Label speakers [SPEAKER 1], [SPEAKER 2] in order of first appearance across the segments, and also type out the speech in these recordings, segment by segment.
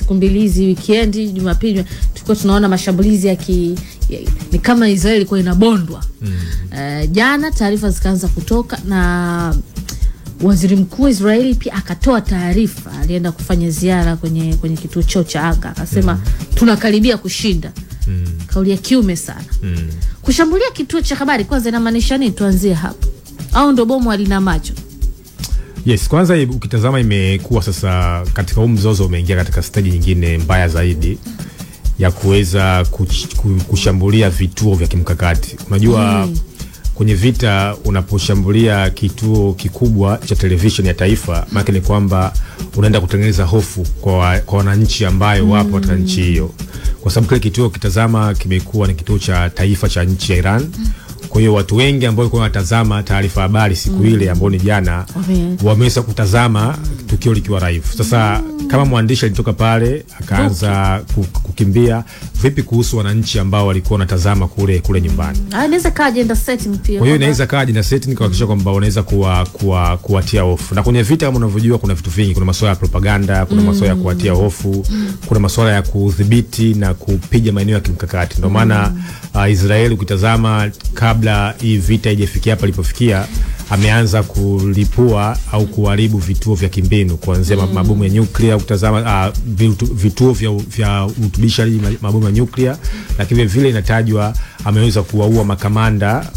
[SPEAKER 1] siku mbili hizi weekend Jumapili tulikuwa tunaona mashambulizi ni kama Israeli ilikuwa inabondwa. Jana taarifa zikaanza kutoka na waziri mkuu wa Israeli pia akatoa taarifa, alienda kufanya ziara kwenye kituo chao cha anga, akasema tunakaribia kushinda. Kauli ya kiume sana. Kushambulia kituo cha habari kwanza inamaanisha nini? Tuanzie hapo. Au ndo bomu alina macho?
[SPEAKER 2] Yes, kwanza ukitazama imekuwa sasa katika huu mzozo umeingia katika stage nyingine mbaya zaidi ya kuweza kushambulia vituo vya kimkakati. Unajua kwenye vita unaposhambulia kituo kikubwa cha television ya taifa, maana ni kwamba unaenda kutengeneza hofu kwa wananchi ambayo wapo katika nchi hiyo. Kwa sababu kile kituo kitazama kimekuwa ni kituo cha taifa cha nchi ya Iran. Kwa hiyo watu wengi ambao walikuwa wanatazama taarifa habari siku ile ambao ni jana wameweza kutazama tukio likiwa live. Sasa kama mwandishi alitoka pale akaanza kukimbia, vipi kuhusu wananchi ambao walikuwa wanatazama kule nyumbani?
[SPEAKER 1] Inaweza kaa agenda setting pia.
[SPEAKER 2] Kwa hiyo inaweza kaa agenda setting kuhakikisha kwamba wanaweza kuwatia hofu. Na kwenye vita kama unavyojua kuna vitu vingi, kuna masuala ya propaganda, kuna masuala ya kuwatia hofu, kuna masuala ya kudhibiti na kupiga maeneo ya kimkakati. Ndio maana Israeli ukitazama kabla hii vita haijafikia hapa ilipofikia, ameanza kulipua au kuharibu vituo vya kimbinu kuanzia mabomu ya nyuklia, ukitazama vituo vya utubishaji mabomu ya nyuklia, lakini vile inatajwa ameweza kuwaua makamanda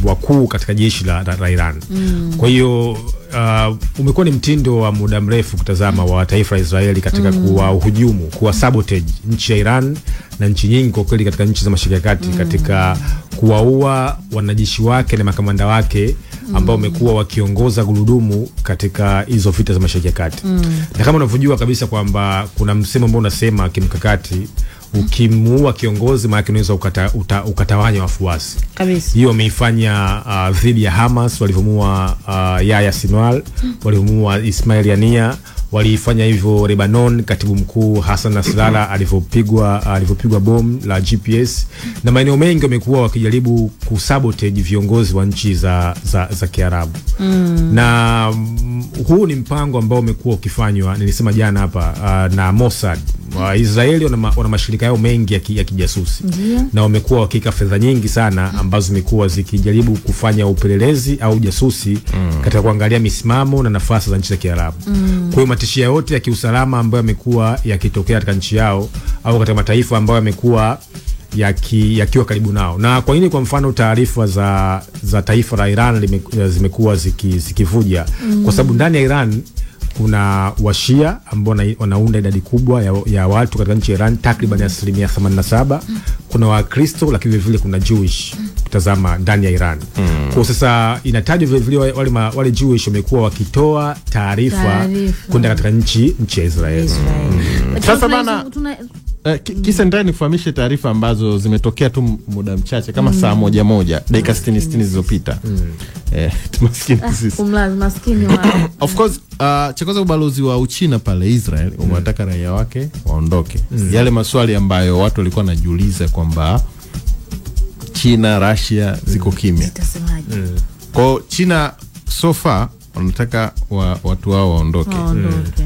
[SPEAKER 2] wakuu katika jeshi la Iran. Kwa hiyo umekuwa ni mtindo wa muda mrefu kutazama wa taifa la Israeli katika kuwahujumu, kuwa sabotage nchi ya Iran na nchi nyingi kwa kweli katika nchi za Mashariki ya Kati, katika kuwaua wanajeshi wake na makamanda wake ambao wamekuwa wakiongoza gurudumu katika hizo vita za Mashariki ya Kati. Na kama unavyojua kabisa kwamba kuna msemo ambao unasema kimkakati, ukimuua kiongozi maana unaweza ukatawanya wafuasi.
[SPEAKER 1] Kabisa.
[SPEAKER 2] Hiyo wameifanya dhidi ya Hamas walivyomuua Yahya Sinwar, walivyomuua Ismail Haniyeh, walifanya hivyo Lebanon, katibu mkuu Hassan Nasrallah alivyopigwa bomu la GPS, na maeneo mengi wamekuwa wakijaribu kusabotage viongozi wa nchi za Kiarabu. Na huu ni mpango ambao umekuwa ukifanywa, nilisema jana hapa, na Mossad. Israeli wana mashirika yao mengi ya kijasusi. Na wamekuwa wakika fedha nyingi sana ambazo zimekuwa zikijaribu kufanya upelelezi au jasusi katika kuangalia misimamo na nafasi za nchi za Kiarabu. Kwa hiyo matishio yote ya kiusalama ambayo yamekuwa yakitokea katika nchi yao au katika mataifa ambayo yamekuwa yakiwa karibu nao. Na kwa nini kwa mfano taarifa za taifa la Iran zimekuwa zikivuja? Kwa sababu ndani ya Iran kuna Washia ambao wanaunda idadi kubwa ya watu katika nchi ya Iran, takriban 87%. Kuna Wakristo, lakini vile kuna Jewish kutazama ndani ya Iran. Kwa sasa inatajwa vile vile wale Jewish wamekuwa wakitoa taarifa kwenda katika nchi ya Israeli.
[SPEAKER 3] Sasa bana kisa ndani kufahamisha taarifa ambazo zimetokea tu muda mchache kama saa moja dakika 60 zilizopita. Maskini sisi.
[SPEAKER 1] Maskini wa.
[SPEAKER 3] Of course, chakoza ubalozi wa Uchina pale Israel umewataka raia wake waondoke. Yale maswali ambayo watu walikuwa wanajiuliza kwamba China, Russia ziko kimya. Kwa China so far wanataka watu wao waondoke.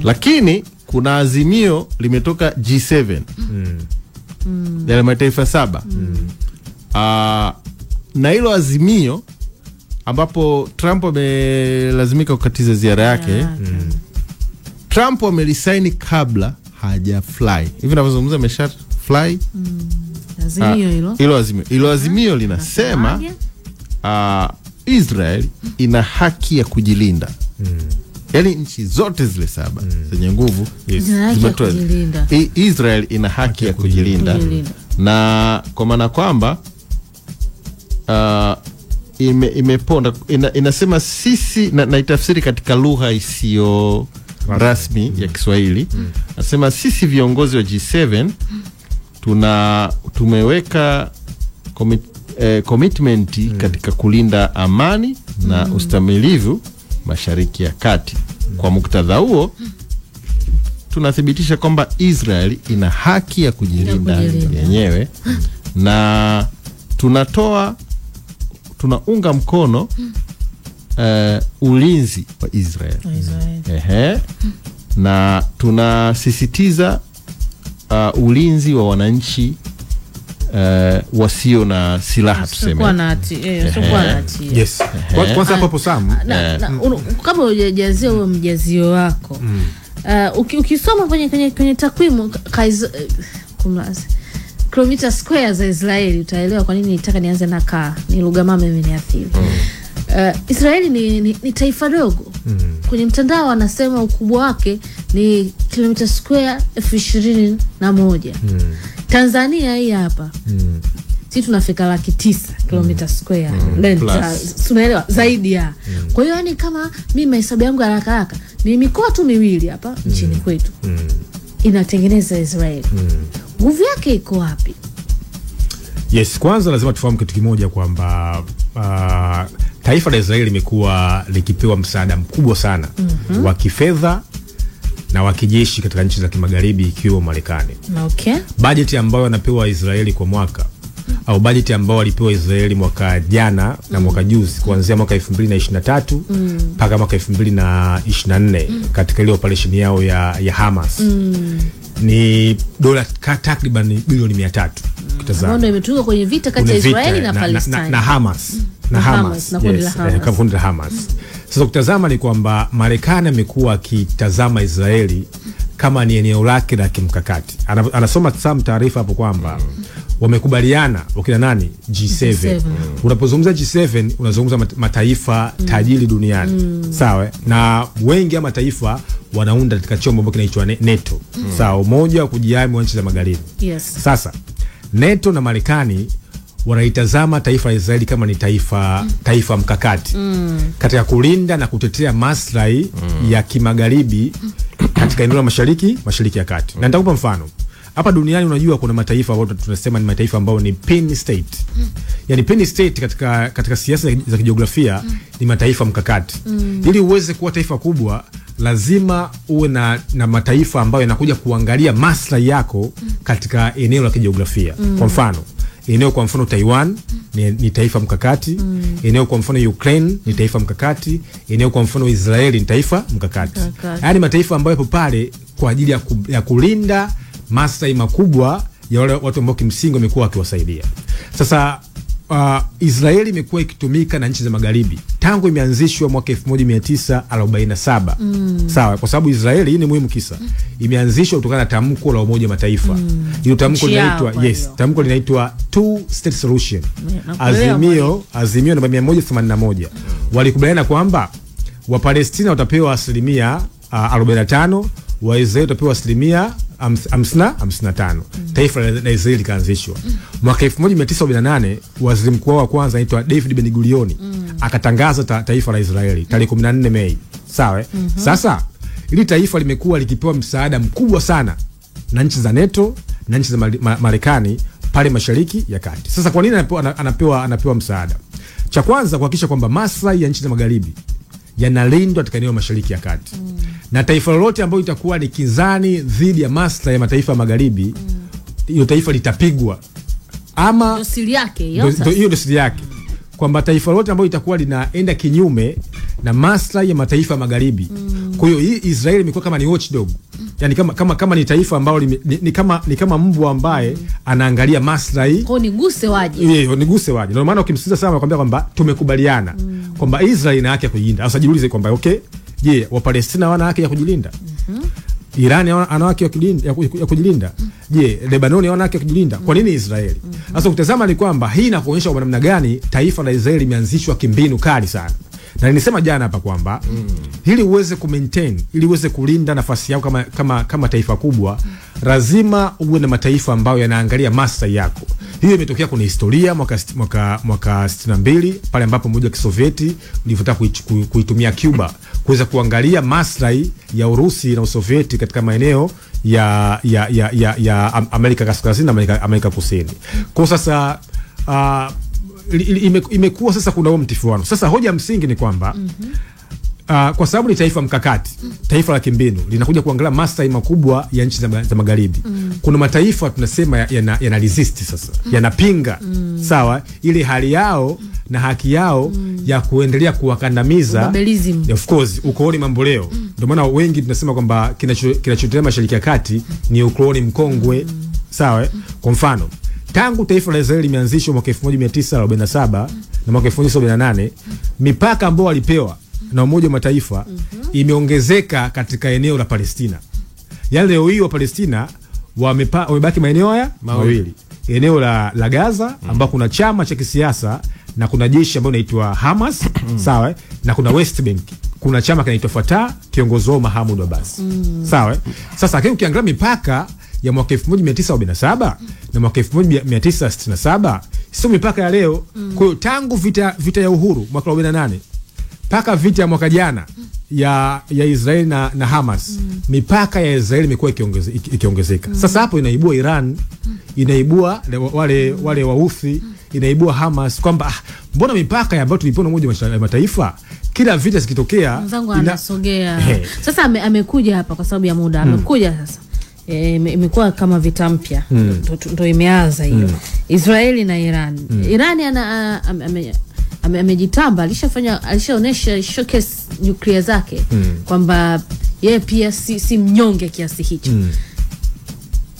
[SPEAKER 3] Lakini kuna azimio limetoka G7. Yale mataifa 7. Na hilo azimio ambapo Trump amelazimika kukatiza ziara yake. Trump amelisaini kabla haja fly. Hivi ninavyozungumza amesha fly. Hilo azimio linasema Israel ina haki ya kujilinda. Yaani nchi zote zile 7 zenye nguvu zimetoa Israel ina haki ya kujilinda. Na kwa maana kwamba imeponda inasema sisi na itafsiri katika lugha isiyo rasmi ya Kiswahili. Nasema sisi viongozi wa G7 tumeweka commitment katika kulinda amani na ustamilivu Mashariki ya Kati. Kwa muktadha huo tunathibitisha kwamba Israel ina haki ya kujilinda yenyewe, na tunaunga mkono ulinzi wa Israel. na tunasisitiza ulinzi wa wananchi wasio na silaha tuseme.
[SPEAKER 2] Yes. Kwanza hapo Sam,
[SPEAKER 1] kama hujajazia huo mjazio wako, ukisoma kwenye takwimu kilomita square za Israeli utaelewa kwa nini nitaka nianze na ni lugha mama imeniathiri. Israeli ni taifa dogo. Kwenye mtandao wanasema ukubwa wake ni kilomita square 21,000. Tanzania hii hapa sisi tunafika 900,000 kilomita square tunaelewa zaidi ya. Kwa hiyo yani kama mimi hesabu yangu haraka ni mikoa tu miwili hapa nchini kwetu inatengeneza Israeli. Nguvu yake iko wapi?
[SPEAKER 2] Yes, kwanza lazima tufahamu kitu kimoja kwamba taifa la Israeli limekuwa likipewa msaada mkubwa sana wa kifedha na wa kijeshi katika nchi za kimagharibi ikiwemo Marekani.
[SPEAKER 1] Okay.
[SPEAKER 2] Bajeti ambayo anapewa Israeli kwa mwaka au bajeti ambayo walipewa Israeli mwaka jana na mwaka juzi kuanzia mwaka 2023 mpaka mwaka 2024 katika ile operation yao ya Hamas ni dola takriban bilioni 300.
[SPEAKER 1] Kitazama ndio imetunga kwenye vita kati ya Israeli na Palestina
[SPEAKER 2] na Hamas. Kama kundi la Hamas. Sasa kutazama ni kwamba Marekani amekuwa akitazama Israeli kama ni eneo lake la kimkakati. Anasoma Sam taarifa hapo kwamba wamekubaliana wakina nani? G7. Unapozungumza G7 unazungumza mataifa tajiri duniani. Sawa? Na wengi wa mataifa wanaunda katika chombo ambacho kinaitwa NATO. Sawa, umoja wa kujihami wa nchi za magharibi.
[SPEAKER 1] Yes.
[SPEAKER 2] Sasa NATO na Marekani wanaitazama taifa la Israeli kama ni taifa mkakati katika kulinda na kutetea maslahi ya kimagharibi katika eneo la mashariki ya kati. Na nitakupa mfano. Hapa duniani unajua kuna mataifa ambayo tunasema ni mataifa ambayo ni pin state. Yaani pin state katika siasa za kijiografia ni mataifa mkakati. Ili uweze kuwa taifa kubwa lazima uwe na mataifa ambayo yanakuja kuangalia maslahi yako katika eneo la kijiografia. Kwa mfano Taiwan ni taifa mkakati. Eneo kwa mfano Ukraine ni taifa mkakati. Eneo kwa mfano Israeli ni taifa mkakati. Yaani mataifa ambayo yapo pale kwa ajili ya kulinda maslahi makubwa ya wale watu ambao kimsingi wamekuwa wakiwasaidia. Sasa Israeli imekuwa ikitumika na nchi za magharibi tangu imeanzishwa mwaka 1947. Sawa, kwa sababu Israeli, hii ni muhimu kisa, imeanzishwa kutokana na tamko la Umoja wa Mataifa. Hilo tamko linaitwa tamko linaitwa Two State Solution. Azimio namba 181. Walikubaliana kwamba Wapalestina watapewa 45%, Waisraeli watapewa 55. Taifa la Israeli kaanzishwa mwaka 1948. Waziri mkuu wa kwanza anaitwa David Ben-Gurion akatangaza taifa la Israeli tarehe 14 Mei. Sawa? Sasa ili taifa limekuwa likipewa msaada mkubwa sana na nchi za NATO na nchi za Marekani pale mashariki ya kati. Sasa kwa nini anapewa msaada? Cha kwanza kuhakikisha kwamba maslahi ya nchi za magharibi yanalindwa katika eneo mashariki ya kati. Na taifa lolote ambalo itakuwa ni kinzani dhidi ya maslahi ya mataifa ya magharibi, hiyo taifa litapigwa. Ama
[SPEAKER 1] ndio siri yake
[SPEAKER 2] hiyo ndio siri yake. Kwamba taifa lolote ambalo itakuwa linaenda kinyume na maslahi ya mataifa ya magharibi. Kwa hiyo hii Israeli imekuwa kama ni watchdog. Yaani kama ni taifa ambalo ni kama mbwa ambaye anaangalia maslahi.
[SPEAKER 1] Kwa niguse waje.
[SPEAKER 2] Niguse waje. Ndio maana ukimsikiza sana anakuambia kwamba tumekubaliana kwamba Israeli ina haki ya kujilinda. Sasa jiulize kwamba je, Wapalestina wana haki ya kujilinda? Iran ana haki ya kujilinda? Je, Lebanon wana haki ya kujilinda? Kwa nini Israeli? Sasa ukitazama ni kwamba hii inakuonyesha kwa namna gani taifa la Israeli limeanzishwa kimbinu kali sana. Na nilisema jana hapa kwamba ili uweze kumaintain, ili uweze kulinda nafasi yako kama taifa kubwa, lazima uwe na mataifa ambayo yanaangalia maslahi yako. Hiyo imetokea kwenye historia mwaka 62 pale ambapo Umoja wa Kisovieti ulivotaka kuitumia Cuba kuweza kuangalia maslahi ya Urusi na Usovieti katika maeneo ya Amerika Kaskazini na Amerika Kusini. Kwa sasa imekuwa sasa kuna huo mtifuano. Sasa hoja msingi ni kwamba kwa sababu ni taifa mkakati, taifa la kimbinu, linakuja kuangalia maslahi makubwa ya nchi za magharibi. Kuna mataifa tunasema yana resist sasa, yanapinga sawa ile hali yao na haki yao ya kuendelea kuwakandamiza, of course, ukoloni mambo leo. Ndio maana wengi tunasema kwamba kinachoendelea Mashariki ya Kati ni ukoloni mkongwe, sawa. Kwa mfano, tangu taifa la Israeli limeanzishwa mwaka 1947 na mwaka 1948, mipaka ambayo walipewa na Umoja wa Mataifa imeongezeka katika eneo la Palestina. Yaani leo hii wa Palestina wamebaki maeneo haya mawili. Eneo la Gaza ambako kuna chama cha kisiasa na kuna jeshi ambalo linaitwa Hamas, sawa, na kuna West Bank. Kuna chama kinaitwa Fatah, kiongozi wao Mahmoud Abbas. Sawa? Sasa kile ukiangalia mipaka ya mwaka 1947 na mwaka 1967 sio mipaka ya leo. Kwa hiyo tangu vita ya uhuru mwaka 48 paka vita ya mwaka jana ya Israeli na Hamas, mipaka ya Israeli imekuwa ikiongezeka. Sasa hapo inaibua Iran, inaibua wale Wahouthi, inaibua Hamas kwamba mbona mipaka ambayo tulipewa na Umoja wa Mataifa kila vita zikitokea
[SPEAKER 1] inasogea. Sasa amekuja hapa kwa sababu ya muda. Amekuja sasa. Imekuwa kama vita mpya. Ndio imeanza hiyo. Israeli na Iran. Irani amejitamba, alishaonesha showcase nuclear zake kwamba yeye pia si mnyonge kiasi hicho.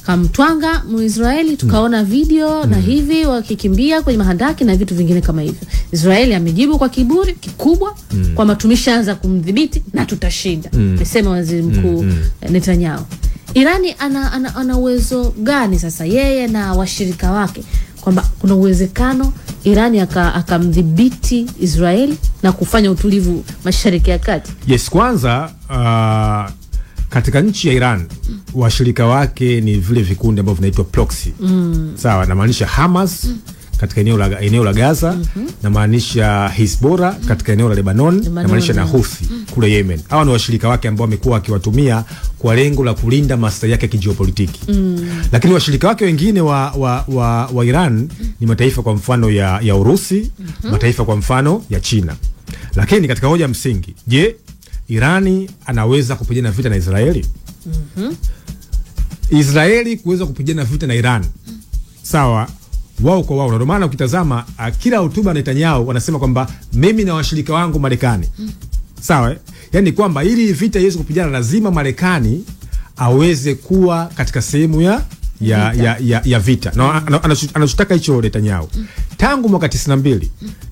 [SPEAKER 1] Kamtwanga Muisraeli, tukaona video na hivi wakikimbia kwenye mahandaki na vitu vingine kama hivyo. Israeli amejibu kwa kiburi kikubwa kwamba tumeshaanza kumdhibiti na tutashinda. Amesema Waziri Mkuu Netanyahu. Irani ana uwezo gani sasa yeye na washirika wake kwamba kuna uwezekano Irani akamdhibiti Israeli na kufanya utulivu Mashariki ya Kati?
[SPEAKER 2] Yes, kwanza katika nchi ya Iran washirika wake ni vile vikundi ambavyo vinaitwa proxy. Sawa, na maanisha Hamas katika eneo la Gaza, na maanisha Hezbollah katika eneo la Lebanon, na maanisha na Houthi kule Yemen. Hao ni washirika wake ambao wamekuwa wakiwatumia kwa lengo la kulinda maslahi yake ya kijiopolitiki. Lakini washirika wake wengine wa Iran ni mataifa kwa mfano ya Urusi, mataifa kwa mfano ya China. Lakini katika hoja msingi, je, Irani anaweza kupigana vita na Israeli? Israeli kuweza kupigana vita na Iran, sawa, wao kwa wao. Ndio maana ukitazama kila hotuba Netanyahu wanasema kwamba mimi na washirika wangu Marekani, sawa, yani kwamba ili vita iweze kupigana lazima Marekani aweze kuwa katika sehemu ya vita. Na anachotaka hicho Netanyahu. Tangu mwaka 92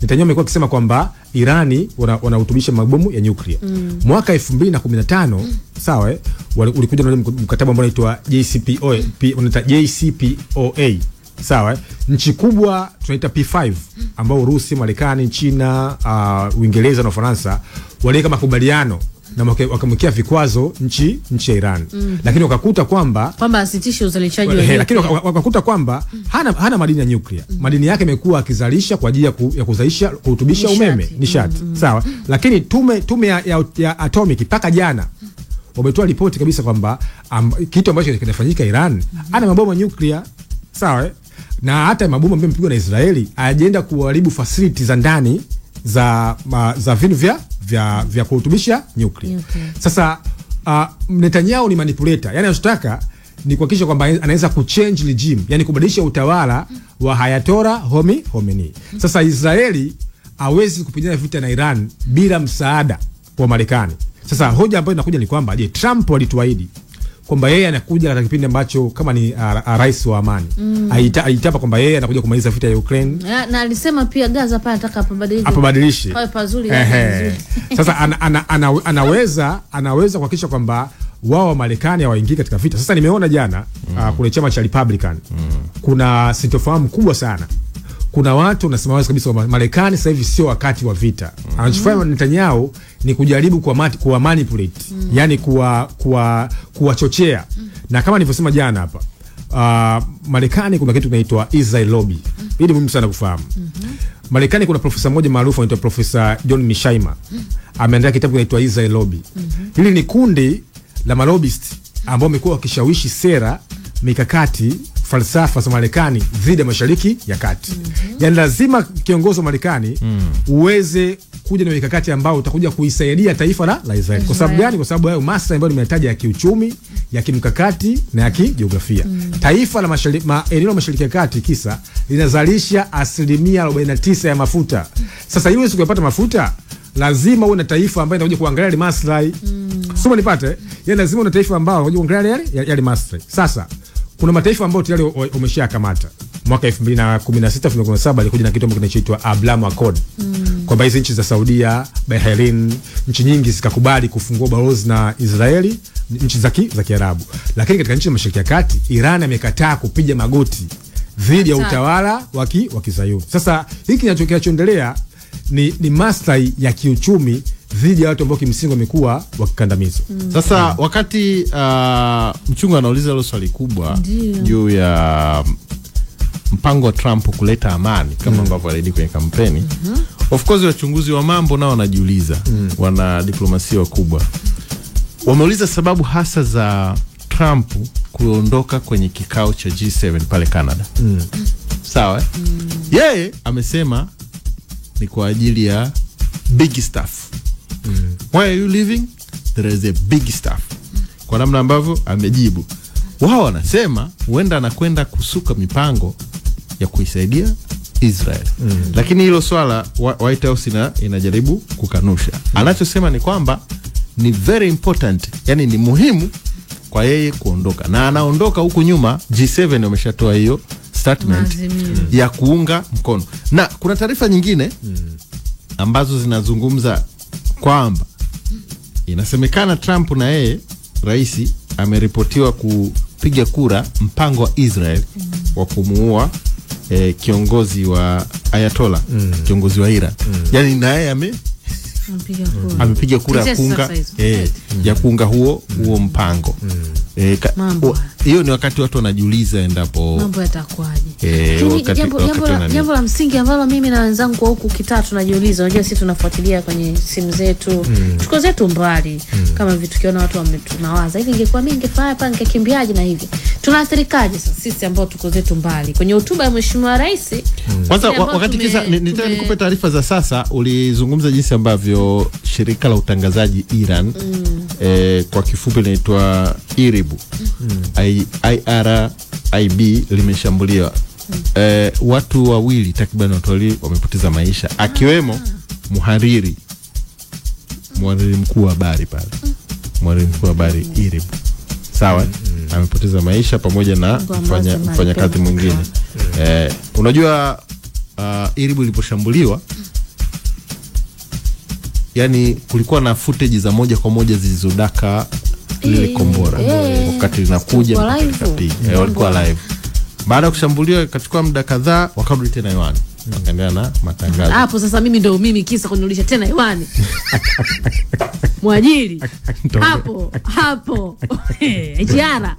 [SPEAKER 2] Netanyahu amekuwa akisema kwamba Irani wanahutubisha mabomu ya nyuklia. Mwaka 2015, sawa, ulikuja na mkataba ambao unaitwa JCPOA. Sawa, nchi kubwa tunaita P5 ambao Urusi, Marekani, China, Uingereza na Ufaransa waliweka makubaliano na wakamwekea vikwazo nchi ya Iran. Lakini wakakuta kwamba
[SPEAKER 1] asitishe uzalishaji wa
[SPEAKER 2] lakini wakakuta kwamba hana madini ya nyuklia. Madini yake imekuwa akizalisha kwa ajili ya kuzalisha kurutubisha umeme, nishati. Sawa, lakini tume ya atomic mpaka jana wametoa ripoti kabisa kwamba kitu ambacho kinafanyika Iran ana mabomu ya nyuklia. Sawa, na hata mabomu ambayo mpigwa na Israeli hayajaenda kuharibu facility za ndani za vinu vya kurutubisha nyuklia. Sasa Netanyahu ni manipulator. Yani anataka ni kuhakikisha kwamba anaweza kuchange regime, yani kubadilisha utawala wa Ayatollah Khomeini. Sasa Israeli hawezi kupigana vita na Iran bila msaada wa Marekani. Sasa hoja ambayo inakuja ni kwamba je, Trump alituahidi kwamba yeye anakuja katika kipindi ambacho kama ni rais wa amani. Aitapa kwamba yeye anakuja kumaliza vita ya Ukraine.
[SPEAKER 1] Na alisema pia Gaza pale anataka
[SPEAKER 2] apabadilishe.
[SPEAKER 1] Hapo pazuri.
[SPEAKER 2] Sasa anaweza kuhakikisha kwamba wao wa Marekani hawaingii katika vita. Sasa nimeona jana kule chama cha Republican kuna sintofahamu kubwa sana. Kuna watu wanasema wazi kabisa kwamba Marekani sasa hivi sio wakati wa vita. Anachofanya Netanyahu ni kujaribu kuwa manipulate, yani kuwachochea. Na kama nilivyosema jana hapa, Marekani kuna kitu kinaitwa Israel lobby. Hili muhimu sana kufahamu. Marekani kuna profesa mmoja maarufu anaitwa Profesa John Mearsheimer. Ameandika kitabu kinaitwa Israel lobby. Hili ni kundi la malobbyist ambao wamekuwa wakishawishi sera, mikakati falsafa za Marekani dhidi ya Mashariki ya Kati. Yani lazima kiongozi wa Marekani uweze kuja na mikakati ambao utakuja kuisaidia taifa la Israeli. Kwa sababu gani? Kwa sababu hayo maslahi ambayo nimetaja ya kiuchumi, ya kimkakati na ya kijiografia. Taifa la eneo la Mashariki ya Kati kisa linazalisha 49% ya mafuta. Sasa hiyo usipopata mafuta, lazima uwe na taifa ambayo inakuja kuangalia ile maslahi. Sio nipate? Yani lazima uwe na taifa ambao inakuja kuangalia yale maslahi. Sasa kuna mataifa ambayo tayari umeshakamata. Mwaka 2016 2017 alikuja na kitu ambacho kinachoitwa Abraham Accord. Kwamba hizo nchi za Saudia, Bahrain, nchi nyingi zikakubali kufungua balozi na Israeli, nchi za Kiarabu. Lakini katika nchi za Mashariki ya Kati, Iran amekataa kupiga magoti dhidi ya utawala wa Kizayuni. Sasa hiki kinachoendelea ni maslahi ya kiuchumi dhidi ya watu ambao kimsingi wamekuwa wakikandamizwa.
[SPEAKER 3] Sasa wakati Mchungu anauliza hilo swali kubwa juu ya mpango wa Trump kuleta amani kama ambavyo alidi kwenye kampeni. Of course wachunguzi wa mambo nao wanajiuliza, wana diplomasia wakubwa. Wameuliza sababu hasa za Trump kuondoka kwenye kikao cha G7 pale Canada. Sawa? Yeye amesema ni kwa ajili ya big stuff. Why are you leaving? There is a big stuff. Kwa namna ambavyo amejibu. Wao wanasema huenda anakwenda kusuka mipango ya kuisaidia Israel. Lakini hilo swala White House inajaribu kukanusha. Anachosema ni kwamba ni very important, yani ni muhimu kwa yeye kuondoka. Na anaondoka huku nyuma G7 wameshatoa hiyo statement ya kuunga mkono. Na kuna taarifa nyingine ambazo zinazungumza kwamba inasemekana Trump na yeye rais ameripotiwa kupiga kura mpango wa Israel wa kumuua kiongozi wa Ayatollah, kiongozi wa Iran. Yani na yeye amepiga kura ya kuunga huo mpango. Hiyo ni wakati watu wanajiuliza endapo
[SPEAKER 1] mambo yatakwaje. Jambo la msingi ambalo mimi na wenzangu kwa huku kitaa tunajiuliza, unajua sisi tunafuatilia kwenye simu zetu, tuko zetu mbali, kama vitu tukiona watu tunawaza hivi, ingekuwa mimi ningefanya hapa ningekimbiaje na hivi. Tunaathirikaje sasa sisi ambao tuko zetu mbali? Kwenye hotuba ya Mheshimiwa Rais,
[SPEAKER 3] kwanza wakati kisa nitaka nikupe taarifa za sasa, ulizungumza jinsi ambavyo shirika la utangazaji Iran kwa kifupi linaitwa IRIB IRIB limeshambuliwa. Watu wawili takriban wamepoteza maisha, akiwemo mhariri mkuu wa habari pale. Mhariri mkuu wa habari IRIB. Sawa? Amepoteza maisha pamoja na mfanyakazi mwingine. Unajua IRIB iliposhambuliwa, yani kulikuwa na footage za moja kwa moja zilizodaka lile kombora wakati linakuja walikuwa live. Baada ya kushambuliwa ikachukua muda kadhaa, wakarudi tena hewani wakaendelea na matangazo.
[SPEAKER 1] Hapo sasa mimi kisa kuniulisha tena hewani. Mwajiri hapo jiara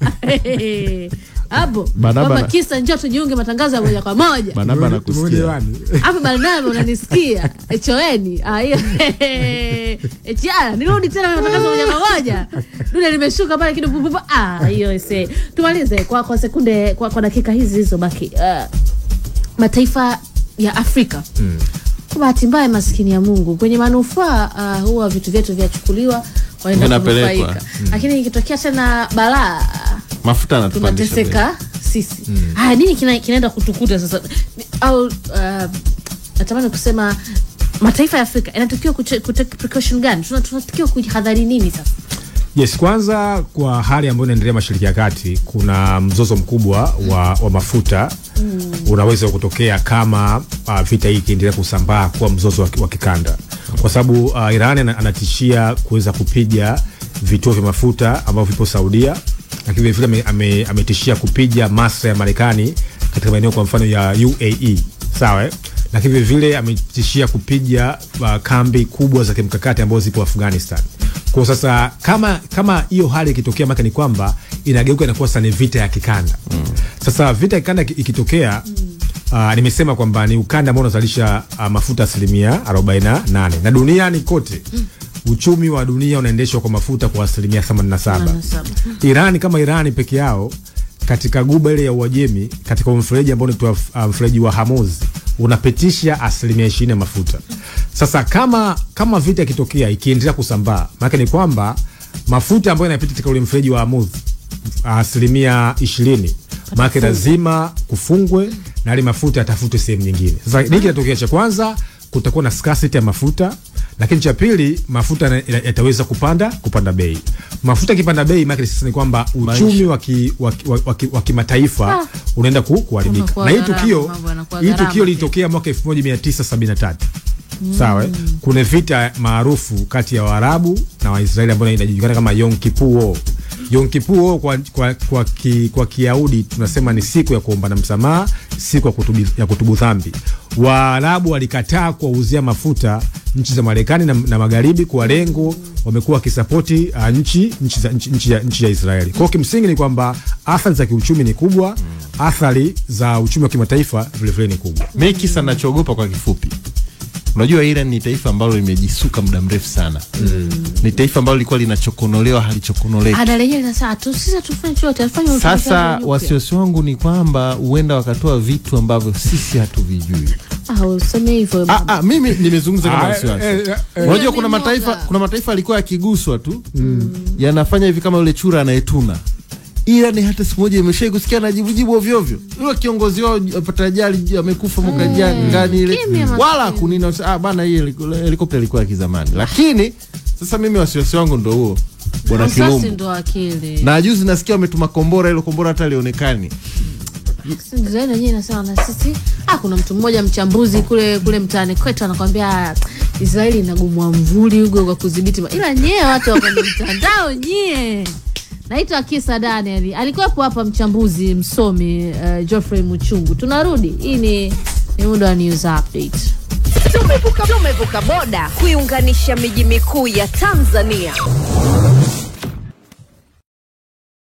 [SPEAKER 1] hapo baba kisa njoo tujiunge matangazo ya moja kwa moja.
[SPEAKER 3] Banaba nakusikia
[SPEAKER 1] hapo Banaba unanisikia choeni hiyo jiara nirudi tena matangazo moja kwa moja. Dunia limeshuka pale kidogo hiyo tumalize kwa sekunde kwa dakika hizi zilizobaki. Mataifa ya Afrika kwa bahati mbaya maskini ya Mungu kwenye manufaa huwa vitu vyetu vyachukuliwa waenda kunufaika. Lakini ikitokea tena balaa
[SPEAKER 3] mafuta yanatupandisha
[SPEAKER 1] tunateseka sisi. Nini kinaenda kutukuta sasa? Au natamani kusema mataifa ya Afrika yanatakiwa kutake precaution gani? Tunatakiwa kujihadhari nini sasa?
[SPEAKER 2] Yes, kwanza kwa hali ambayo inaendelea Mashariki ya Kati, kuna mzozo mkubwa wa mafuta unaweza kutokea kama vita hii ikiendelea kusambaa kwa mzozo wa kikanda. Kwa sababu Iran anatishia kuweza kupiga vituo vya mafuta ambavyo vipo Saudia, lakini vile ametishia kupiga maslahi ya Marekani katika maeneo kwa mfano ya UAE. Sawa? Lakini vile ametishia kupiga kambi kubwa za kimkakati ambazo zipo Afghanistan. Kwa sasa kama hiyo hali ikitokea, maana ni kwamba inageuka inakuwa sasa ni vita ya kikanda. Sasa vita ya kikanda ikitokea, nimesema kwamba ni ukanda ambao unazalisha mafuta 48% na duniani kote uchumi wa dunia unaendeshwa kwa mafuta kwa 87%. Iran kama Iran peke yao katika guba ile ya Uajemi, katika mfereji ambao unaitwa mfereji wa Hormuz, unapitisha 20% ya mafuta. Sasa kama vita ikitokea ikiendelea kusambaa, maana ni kwamba mafuta ambayo yanapita katika ule mfereji wa Hormuz 20% maana lazima kufungwe na ile mafuta yatafutwe sehemu nyingine. Sasa hiki kinatokea, cha kwanza kutakuwa na scarcity ya mafuta, lakini cha pili mafuta yataweza kupanda bei. Mafuta kipanda bei, maana sasa ni kwamba uchumi wa kimataifa unaenda kuharibika. Na hii tukio lilitokea mwaka 1973. Sawa, kuna vita maarufu kati ya Waarabu na Waisraeli ambayo inajulikana kama Yom Kippur War. Yom Kippur kwa Kiyahudi tunasema ni siku ya kuomba na msamaha, siku ya kutubu dhambi. Waarabu walikataa kuwauzia mafuta nchi za Marekani na Magharibi kwa lengo wamekuwa wakisapoti nchi ya Israeli. Kwa kimsingi ni kwamba athari za kiuchumi ni kubwa, athari za uchumi wa kimataifa vile vile ni kubwa.
[SPEAKER 3] Mimi kisa ninachoogopa kwa kifupi, unajua Iran ni taifa ambalo limejisuka muda mrefu sana. Ni taifa ambalo lilikuwa linachokonolewa halichokonoleki.
[SPEAKER 1] Analenyewe sasa sisi tufanye chochote, afanye
[SPEAKER 3] sasa wasiwasi wangu ni kwamba huenda wakatoa vitu ambavyo sisi hatuvijui.
[SPEAKER 1] Useme hivyo.
[SPEAKER 3] Mimi nimezungumza kama wasiwasi. Unajua kuna mataifa yalikuwa yakiguswa tu yanafanya hivi, kama yule chura anayetuna. Iran hata siku moja imeshai kusikia anajibu ovyo ovyo. Yule kiongozi wao apata ajali amekufa mwaka jana ngani ile. Wala kunina bana, hii helikopta ilikuwa ya kizamani. Lakini sasa mimi wasiwasi wangu ndio huo. Bwana Kilombo. Sasa ndio akili. Na juzi nasikia wametuma kombora, ile kombora hata lionekani.
[SPEAKER 1] Sasa yeye anasema na sisi kuna mtu mmoja mchambuzi kule mtaani kwetu anakuambia Israeli inagumwa mvuli huko kwa kudhibiti, ila nyewe watu wa kwenye mtandao nyie. Naitwa Kisa Daniel. Alikuwepo hapa mchambuzi msomi Geoffrey Muchungu. Tunarudi. Hii ni muda wa news update.
[SPEAKER 4] Tumevuka boda kuiunganisha miji mikuu ya Tanzania.